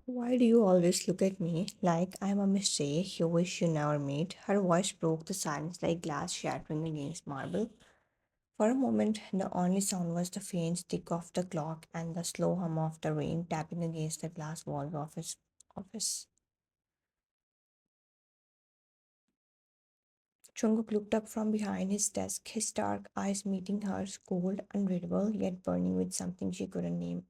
Why do you always look at me like I'm a mistake you wish you never made? Her voice broke the silence like glass shattering against marble. For a moment, the only sound was the faint tick of the clock and the slow hum of the rain tapping against the glass wall of his office. Jungkook looked up from behind his desk, his dark eyes meeting hers, cold, unreadable, yet burning with something she couldn't name.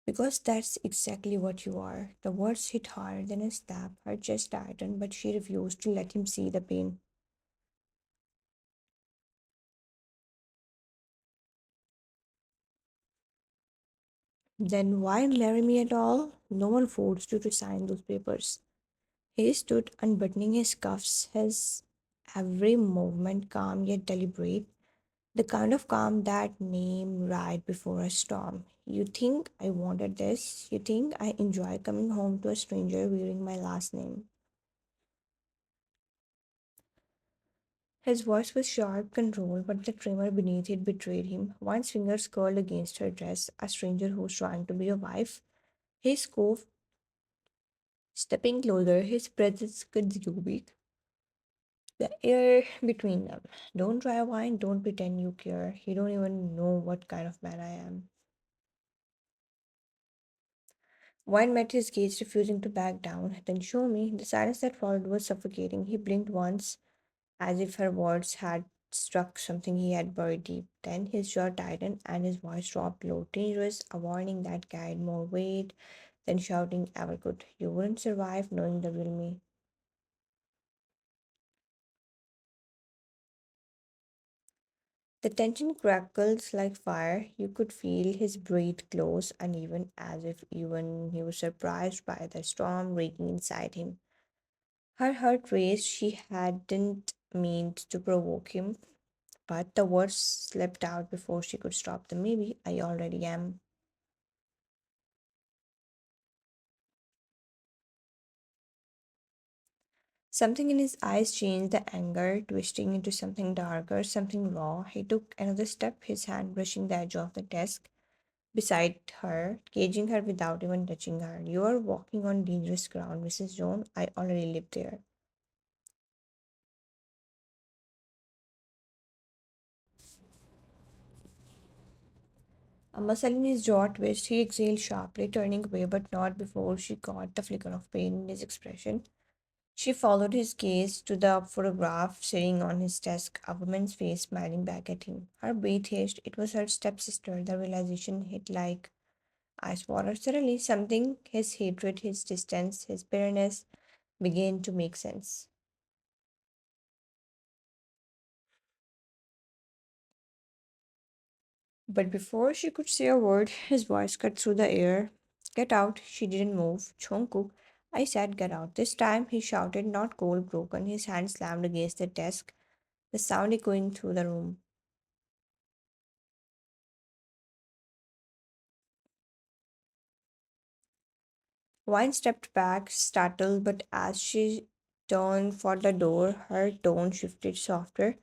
Because that's exactly what you are. The words hit harder than a stab. Her chest tightened, but she refused to let him see the pain. Then why marry me at all? No one forced you to sign those papers. He stood unbuttoning his cuffs, his every movement calm yet deliberate, the kind of calm that name right before a storm. You think I wanted this? You think I enjoy coming home to a stranger wearing my last name? His voice was sharp, controlled, but the tremor beneath it betrayed him. One's fingers curled against her dress, a stranger who's trying to be a wife. He scoffed, stepping closer, his presence consuming the air between them. Don't try wine, don't pretend you care. You don't even know what kind of man I am. Wine met his gaze, refusing to back down. Then show me. The silence that followed was suffocating. He blinked once, as if her words had struck something he had buried deep. Then his jaw tightened and his voice dropped low, dangerous, a warning that carried more weight than shouting ever could. You wouldn't survive knowing the real me. The tension crackled like fire. You could feel his breath close, uneven, as if even he was surprised by the storm raging inside him. Her heart raced. She hadn't meant to provoke him, but the words slipped out before she could stop them. Maybe I already am. Something in his eyes changed, the anger twisting into something darker, something raw. He took another step, his hand brushing the edge of the desk beside her, caging her without even touching her. You are walking on dangerous ground, Mrs. Jones. I already live there. A muscle in his jaw twitched. He exhaled sharply, turning away, but not before she caught the flicker of pain in his expression. She followed his gaze to the photograph sitting on his desk, a woman's face smiling back at him. Her breath hissed. It was her stepsister. The realization hit like ice water. Suddenly, something, his hatred, his distance, his bitterness, began to make sense. But before she could say a word, his voice cut through the air. Get out. She didn't move. Jungkook, I said get out. This time he shouted, not cold, broken. His hand slammed against the desk, the sound echoing through the room. Wine stepped back, startled, but as she turned for the door, her tone shifted softer,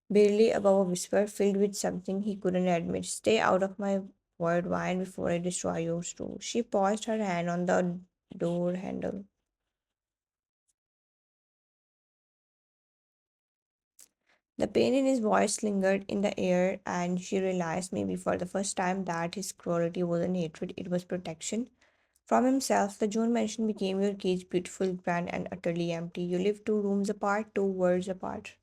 barely above a whisper, filled with something he couldn't admit. Stay out of my word, Wine, before I destroy yours too. She paused, her hand on the door handle. The pain in his voice lingered in the air, and she realized, maybe for the first time, that his cruelty wasn't hatred, it was protection. From himself, the June mansion became your cage, beautiful, grand, and utterly empty. You live two rooms apart, two worlds apart.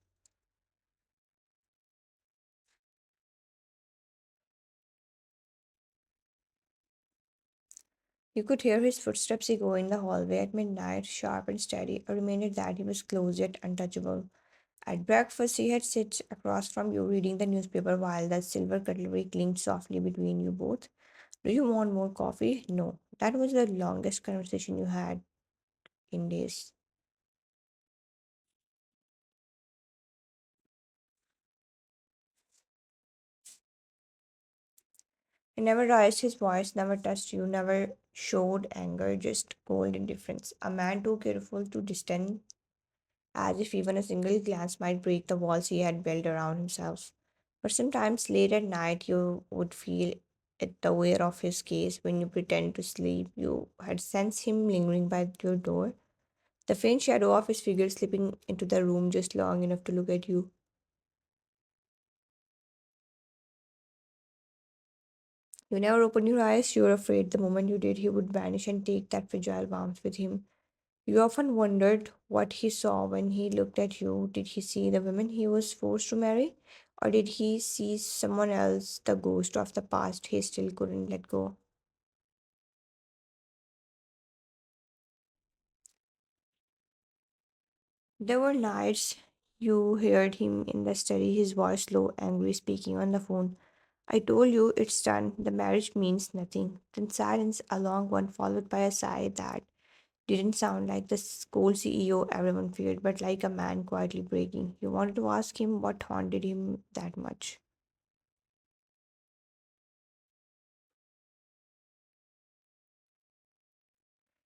You could hear his footsteps echo in the hallway at midnight, sharp and steady, a reminder that he was close yet untouchable. At breakfast, he had sit across from you reading the newspaper while the silver cutlery clinked softly between you both. Do you want more coffee? No. That was the longest conversation you had in days. He never raised his voice, never touched you, never showed anger, just cold indifference. A man too careful, too distant, as if even a single glance might break the walls he had built around himself. But sometimes late at night, you would feel at the wear of his gaze when you pretend to sleep. You had sensed him lingering by your door, the faint shadow of his figure slipping into the room just long enough to look at you. You never opened your eyes. You were afraid the moment you did, he would vanish and take that fragile warmth with him. You often wondered what he saw when he looked at you. Did he see the woman he was forced to marry? Or did he see someone else, the ghost of the past he still couldn't let go? There were nights you heard him in the study, his voice low, angry, speaking on the phone. I told you it's done. The marriage means nothing. Then silence, a long one, followed by a sigh that didn't sound like the school CEO everyone feared, but like a man quietly breaking. You wanted to ask him what haunted him that much.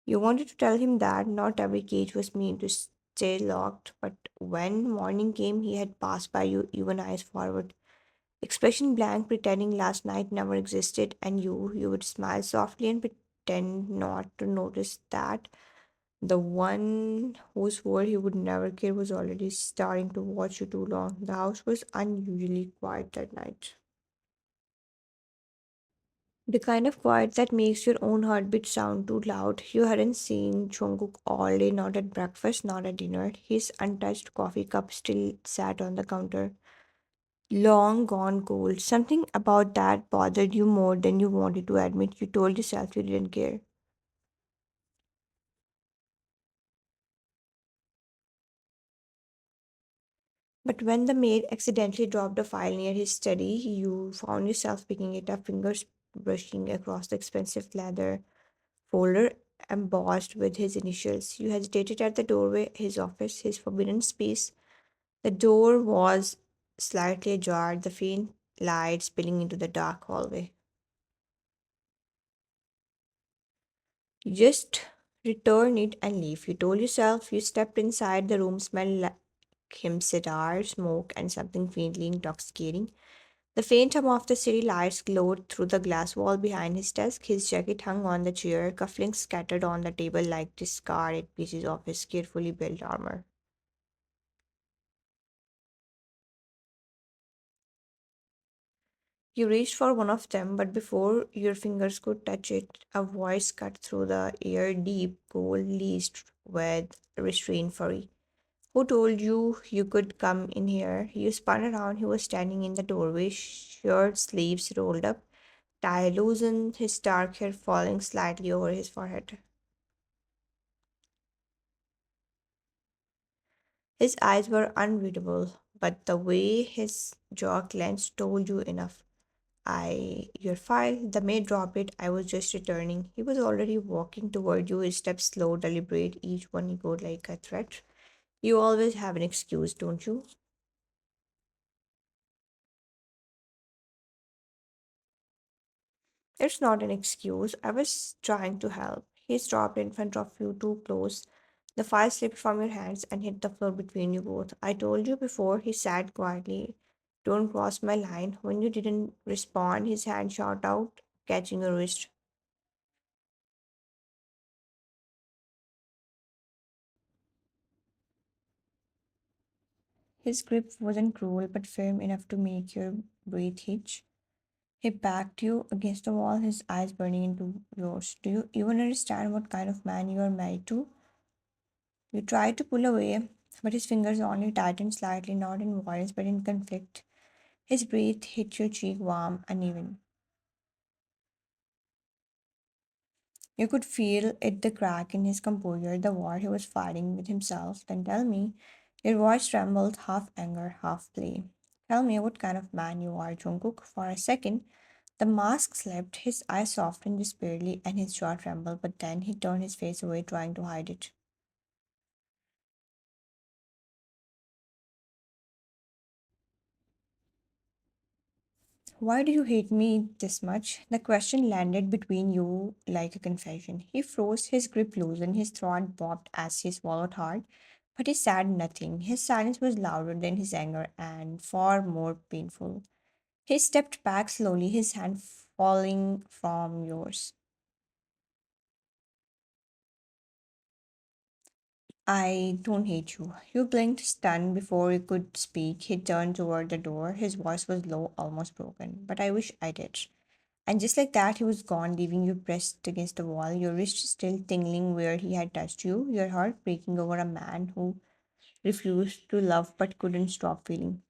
You wanted to tell him that not every cage was meant to stay locked, but when morning came, he had passed by you, even eyes forward, expression blank, pretending last night never existed, and you would smile softly and pretend not to notice that the one who swore he would never care was already starting to watch you too long. The house was unusually quiet that night. The kind of quiet that makes your own heartbeat sound too loud. You hadn't seen Jungkook all day, not at breakfast, not at dinner. His untouched coffee cup still sat on the counter, long gone cold. Something about that bothered you more than you wanted to admit. You told yourself you didn't care. But when the maid accidentally dropped a file near his study, you found yourself picking it up, fingers brushing across the expensive leather folder embossed with his initials. You hesitated at the doorway, his office, his forbidden space. The door was slightly ajar, the faint light spilling into the dark hallway. You just return it and leave. You told yourself. You stepped inside. The room smelled like him cigar, smoke, and something faintly intoxicating. The faint hum of the city lights glowed through the glass wall behind his desk. His jacket hung on the chair, cufflinks scattered on the table like discarded pieces of his carefully built armor. You reached for one of them, but before your fingers could touch it, a voice cut through the air, deep, cold, laced with restrained fury. Who told you you could come in here? You spun around. He was standing in the doorway, shirt sleeves rolled up, tie loosened, his dark hair falling slightly over his forehead. His eyes were unreadable, but the way his jaw clenched told you enough. Your file, the maid dropped it. I was just returning. He was already walking toward you, his steps slow, deliberate, each one echoed like a threat. You always have an excuse, don't you? It's not an excuse. I was trying to help. He stopped in front of you too close. The file slipped from your hands and hit the floor between you both. I told you before, he sat quietly. Don't cross my line. When you didn't respond, his hand shot out, catching your wrist. His grip wasn't cruel but firm enough to make your breath hitch. He backed you against the wall, his eyes burning into yours. Do you even understand what kind of man you are married to? You tried to pull away, but his fingers only tightened slightly, not in violence but in conflict. His breath hit your cheek warm, uneven. You could feel it the crack in his composure, the war he was fighting with himself. Then tell me, your voice trembled, half anger, half play. Tell me what kind of man you are, Jungkook. For a second, the mask slipped, his eyes softened despairingly, and his jaw trembled, but then he turned his face away, trying to hide it. Why do you hate me this much? The question landed between you like a confession. He froze, his grip loosened, his throat bobbed as he swallowed hard, but he said nothing. His silence was louder than his anger and far more painful. He stepped back slowly, his hand falling from yours. I don't hate you. You blinked, stunned before you could speak. He turned toward the door. His voice was low, almost broken. But I wish I did. And just like that, he was gone, leaving you pressed against the wall, your wrist still tingling where he had touched you, your heart breaking over a man who refused to love but couldn't stop feeling.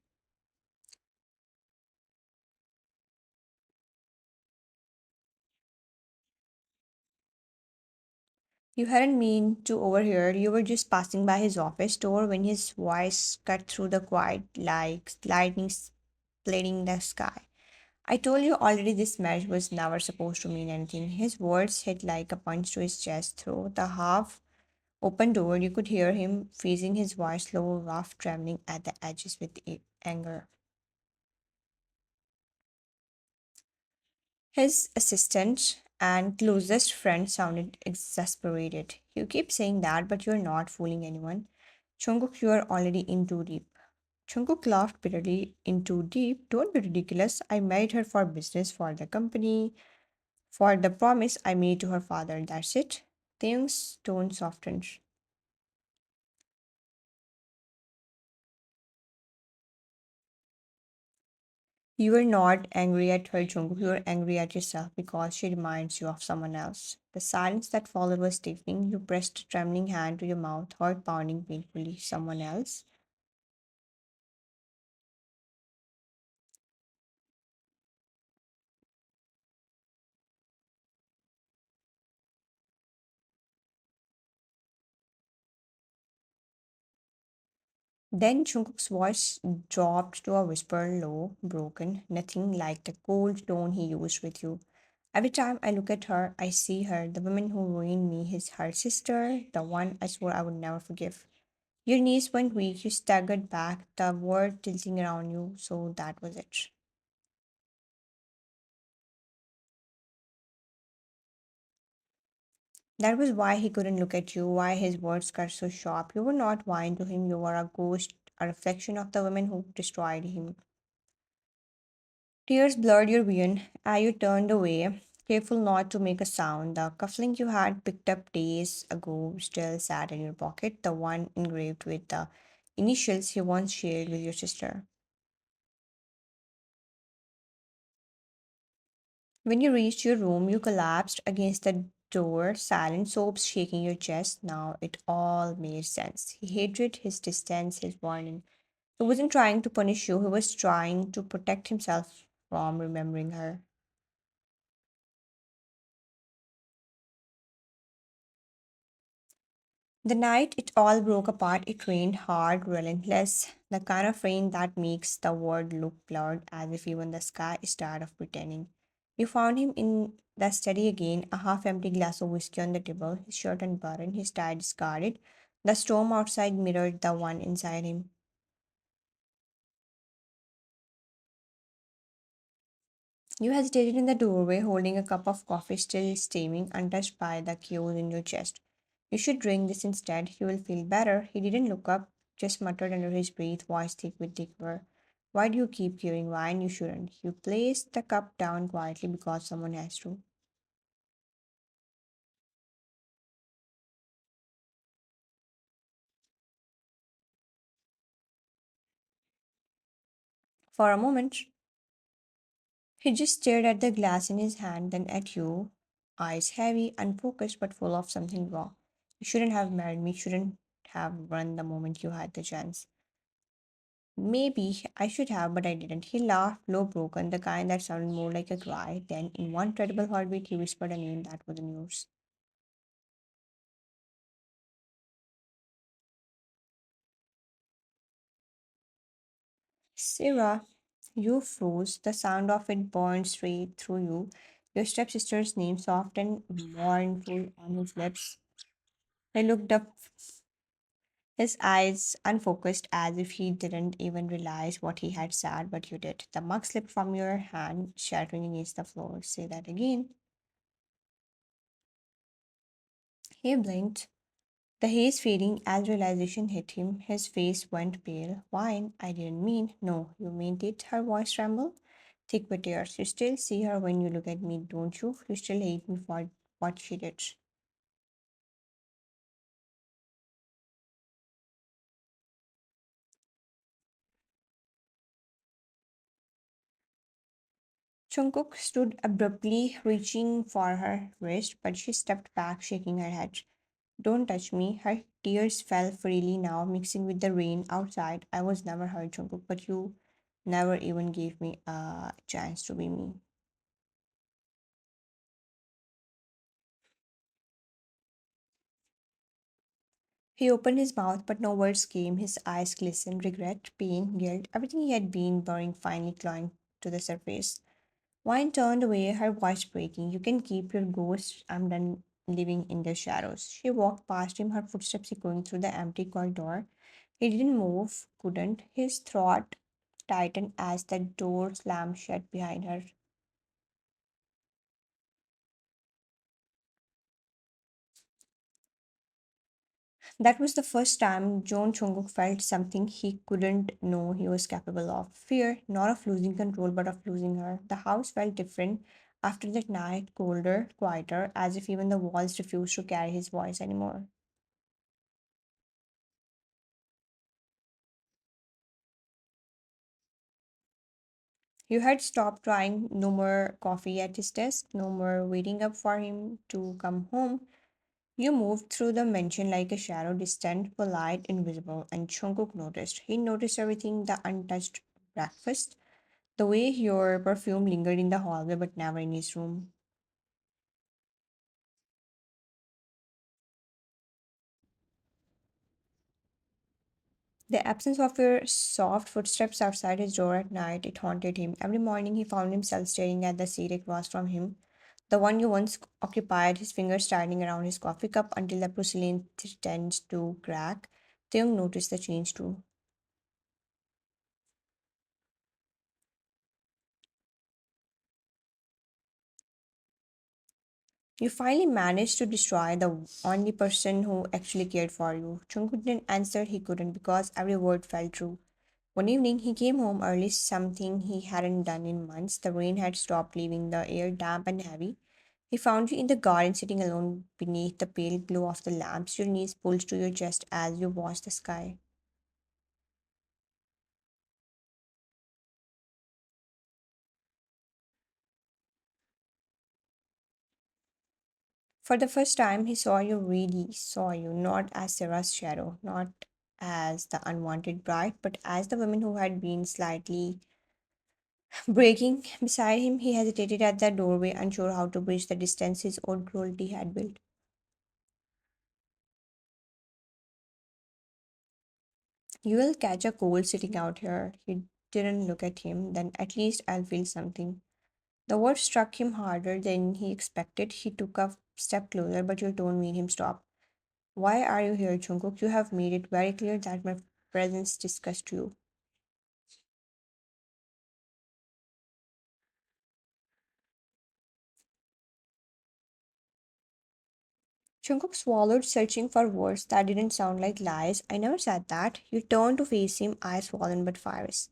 You hadn't mean to overhear, you were just passing by his office door when his voice cut through the quiet like lightning splitting the sky. I told you already this marriage was never supposed to mean anything. His words hit like a punch to his chest through the half open door. You could hear him freezing, his voice low, rough, trembling at the edges with anger. His assistant and closest friend sounded exasperated. You keep saying that, but you're not fooling anyone. Jungkook, you're already in too deep. Jungkook laughed bitterly. In too deep? Don't be ridiculous. I married her for business, for the company, for the promise I made to her father. That's it. Taeyoung's tone softened. You were not angry at her, Jungkook. You were angry at yourself because she reminds you of someone else. The silence that followed was deafening. You pressed a trembling hand to your mouth, heart pounding painfully. Someone else? Then Jungkook's voice dropped to a whisper, low, broken, nothing like the cold tone he used with you. Every time I look at her, I see her, the woman who ruined me, his her sister, the one I swore I would never forgive. Your knees went weak, you staggered back, the world tilting around you, so that was it. That was why he couldn't look at you, why his words cut so sharp. You were not wine to him, you were a ghost, a reflection of the woman who destroyed him. Tears blurred your vision, as you turned away, careful not to make a sound. The cufflink you had picked up days ago still sat in your pocket, the one engraved with the initials you once shared with your sister. When you reached your room, you collapsed against the door, silent sobs shaking your chest. Now it all made sense. His hatred, his distance, his warning. He wasn't trying to punish you, he was trying to protect himself from remembering her. The night it all broke apart, it rained hard, relentless, the kind of rain that makes the world look blurred as if even the sky is tired of pretending. You found him in the study again, a half empty glass of whiskey on the table, his shirt unbuttoned, his tie discarded. The storm outside mirrored the one inside him. You hesitated in the doorway, holding a cup of coffee still steaming, untouched by the chaos in your chest. You should drink this instead. You will feel better. He didn't look up, just muttered under his breath, voice thick with liquor. Why do you keep giving wine? You shouldn't. You placed the cup down quietly because someone has to. For a moment, he just stared at the glass in his hand, then at you, eyes heavy, unfocused, but full of something wrong. You shouldn't have married me, shouldn't have run the moment you had the chance. Maybe I should have, but I didn't. He laughed, low broken, the kind that sounded more like a cry. Then, in one terrible heartbeat, he whispered a name that wasn't yours. Sarah, you froze. The sound of it burned straight through you. Your stepsister's name soft and mournful on his lips. He looked up, his eyes unfocused as if he didn't even realize what he had said, but you did. The mug slipped from your hand, shattering against the floor. Say that again. He blinked. The haze fading as realization hit him, his face went pale. Wine, I didn't mean. No, you meant it, her voice trembled. thick with tears. You still see her when you look at me, don't you? You still hate me for what she did. Jungkook stood abruptly, reaching for her wrist, but she stepped back, shaking her head. Don't touch me. Her tears fell freely now, mixing with the rain outside. I was never hurt, Jungkook, but you never even gave me a chance to be me. He opened his mouth, but no words came. His eyes glistened, regret, pain, guilt, everything he had been burying finally clawing to the surface. Wine turned away, her voice breaking. You can keep your ghost. I'm done living in the shadows. She walked past him, her footsteps echoing through the empty corridor. He didn't move, couldn't. His throat tightened as the door slammed shut behind her. That was the first time John Chunguk felt something he couldn't know he was capable of. Fear, not of losing control, but of losing her. The house felt different after that night, colder, quieter, as if even the walls refused to carry his voice anymore. You had stopped trying, no more coffee at his desk, no more waiting up for him to come home. You moved through the mansion like a shadow, distant, polite, invisible, and Chungkook noticed. He noticed everything: the untouched breakfast, the way your perfume lingered in the hallway but never in his room. The absence of your soft footsteps outside his door at night, it haunted him. Every morning he found himself staring at the seat across from him, the one you once occupied, his fingers tightening around his coffee cup until the porcelain tends to crack. Theung noticed the change too. You finally managed to destroy the only person who actually cared for you. Jungkook didn't answer, he couldn't because every word felt true. One evening, he came home early, something he hadn't done in months. The rain had stopped, leaving the air damp and heavy. He found you in the garden, sitting alone beneath the pale glow of the lamps, your knees pulled to your chest as you watched the sky. For the first time, he saw you, really saw you, not as Sarah's shadow, not as the unwanted bride, but as the woman who had been slightly breaking beside him. He hesitated at the doorway, unsure how to bridge the distance his own cruelty had built. You will catch a cold sitting out here. He didn't look at him. Then at least I'll feel something. The word struck him harder than he expected. He took a step closer, but your tone made him stop. Why are you here, Jungkook? You have made it very clear that my presence disgusts you. Jungkook swallowed, searching for words that didn't sound like lies. I never said that. You turned to face him, eyes swollen but fierce.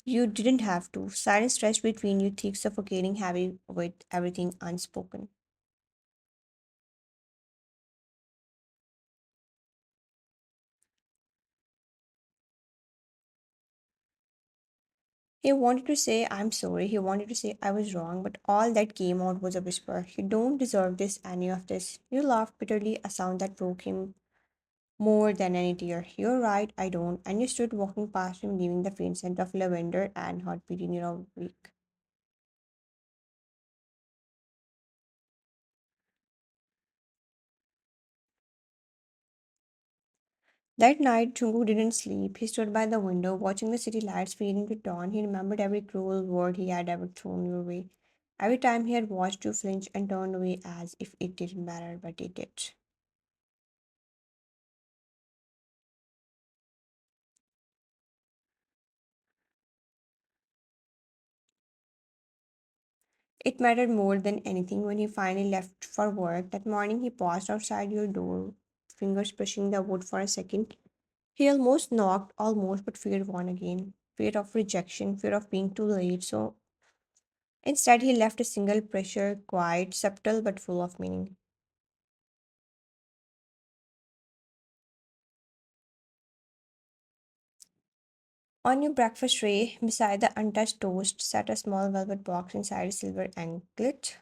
You didn't have to. Silence stretched between you, thick, suffocating, heavy with everything unspoken. He wanted to say, I'm sorry. He wanted to say, I was wrong, but all that came out was a whisper. You don't deserve this, any of this. You laughed bitterly, a sound that broke him more than any tear. You're right, I don't. And you stood walking past him, leaving the faint scent of lavender and heartbeat in your wake. That night, Chungu didn't sleep. He stood by the window, watching the city lights fading to dawn. He remembered every cruel word he had ever thrown your way. Every time he had watched you flinch and turn away as if it didn't matter, but it did. It mattered more than anything when he finally left for work. That morning, he paused outside your door, fingers pushing the wood for a second. He almost knocked, almost, but fear won again. Fear of rejection, fear of being too late. So Instead, he left a single pressure, quiet, subtle, but full of meaning. On your breakfast tray, beside the untouched toast, sat a small velvet box inside a silver anklet,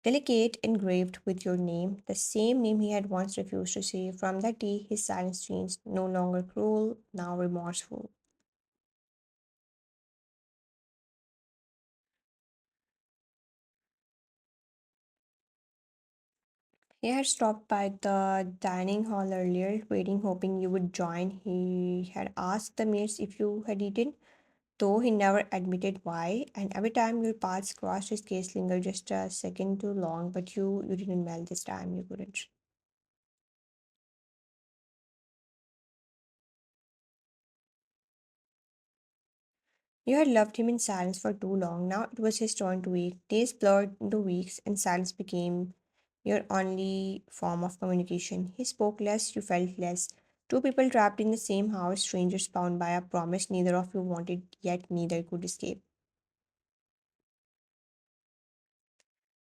delicate, engraved with your name, the same name he had once refused to say. From that day, his silence changed, no longer cruel, now remorseful. He had stopped by the dining hall earlier, waiting, hoping you would join. He had asked the maids if you had eaten, though he never admitted why. And every time your paths crossed, his gaze lingered just a second too long. But you didn't melt this time. You couldn't. You had loved him in silence for too long. Now it was his turn to wait. Days blurred into weeks, and silence became your only form of communication. He spoke less, you felt less. Two people trapped in the same house, strangers bound by a promise neither of you wanted, yet neither could escape.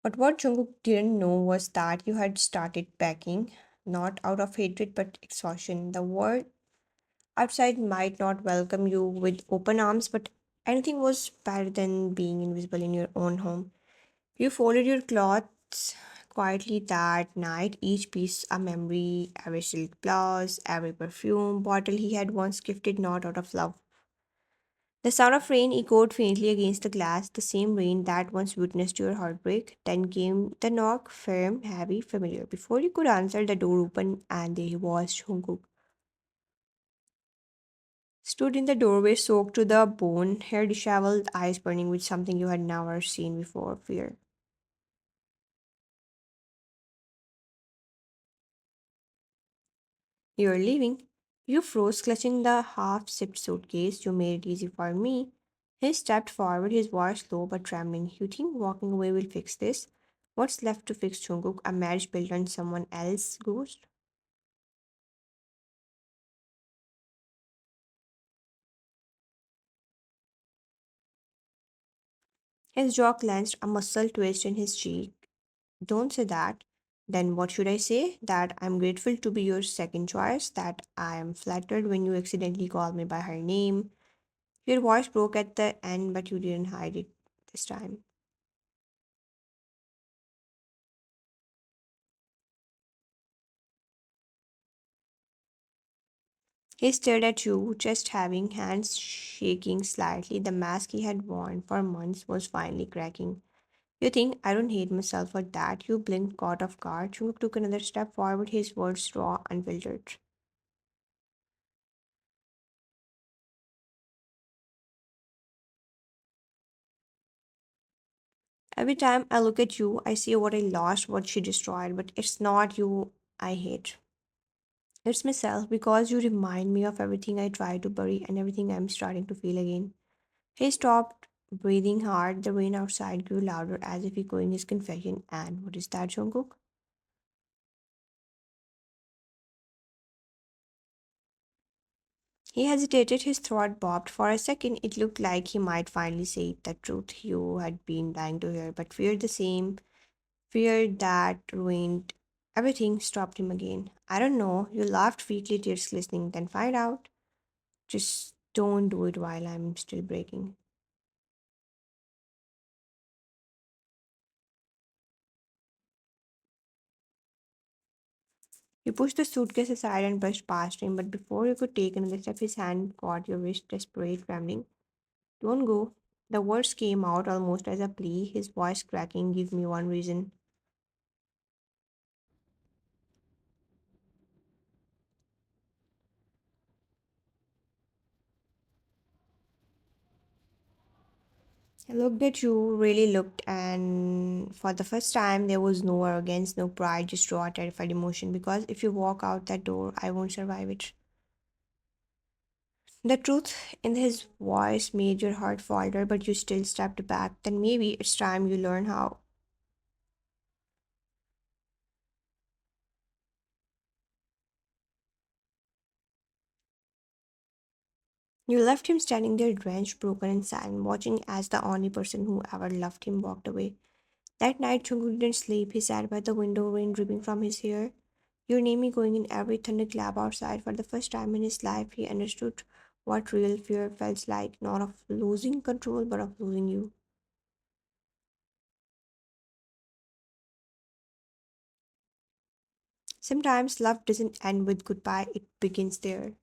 But what Jungkook didn't know was that you had started packing, not out of hatred but exhaustion. The world outside might not welcome you with open arms, but anything was better than being invisible in your own home. You folded your clothes quietly that night, each piece a memory, every silk blouse, every perfume bottle he had once gifted not out of love. The sound of rain echoed faintly against the glass, the same rain that once witnessed your heartbreak. Then came the knock, firm, heavy, familiar. Before you could answer, the door opened, and there was Jungkook. Stood in the doorway, soaked to the bone, hair disheveled, eyes burning with something you had never seen before fear. You're leaving. You froze, clutching the half sipped suitcase. You made it easy for me. He stepped forward, his voice low but trembling. You think walking away will fix this? What's left to fix, Jungkook? A marriage built on someone else's ghost? His jaw clenched, a muscle twitched in his cheek. Don't say that. Then what should I say? That I'm grateful to be your second choice, that I am flattered when you accidentally call me by her name. Your voice broke at the end, but you didn't hide it this time. He stared at you, just having hands shaking slightly. The mask he had worn for months was finally cracking. You think I don't hate myself for that? You blinked, caught off guard. Chunk took another step forward, his words raw, unfiltered. Every time I look at you, I see what I lost, what she destroyed, but it's not you I hate. It's myself because you remind me of everything I try to bury and everything I'm starting to feel again. He stopped, breathing hard. The rain outside grew louder as if echoing his confession. And what is that, Jungkook? He hesitated, his throat bobbed. For a second, it looked like he might finally say the truth you had been dying to hear, but fear the same, fear that ruined everything, stopped him again. I don't know. You laughed weakly, tears glistening, then find out. Just don't do it while I'm still breaking. You pushed the suitcase aside and brushed past him, but before you could take another step, his hand caught your wrist, desperate, trembling. Don't go. The words came out almost as a plea, his voice cracking. Give me one reason. I looked at you, really looked, and for the first time, there was no arrogance, no pride, just raw, terrified emotion. Because if you walk out that door, I won't survive it. The truth in his voice made your heart falter, but you still stepped back. Then maybe it's time you learn how. You left him standing there drenched, broken, and silent, watching as the only person who ever loved him walked away. That night, Jungkook didn't sleep. He sat by the window, rain dripping from his hair. Your name going in every thunderclap outside. For the first time in his life, he understood what real fear felt like, not of losing control, but of losing you. Sometimes love doesn't end with goodbye, it begins there.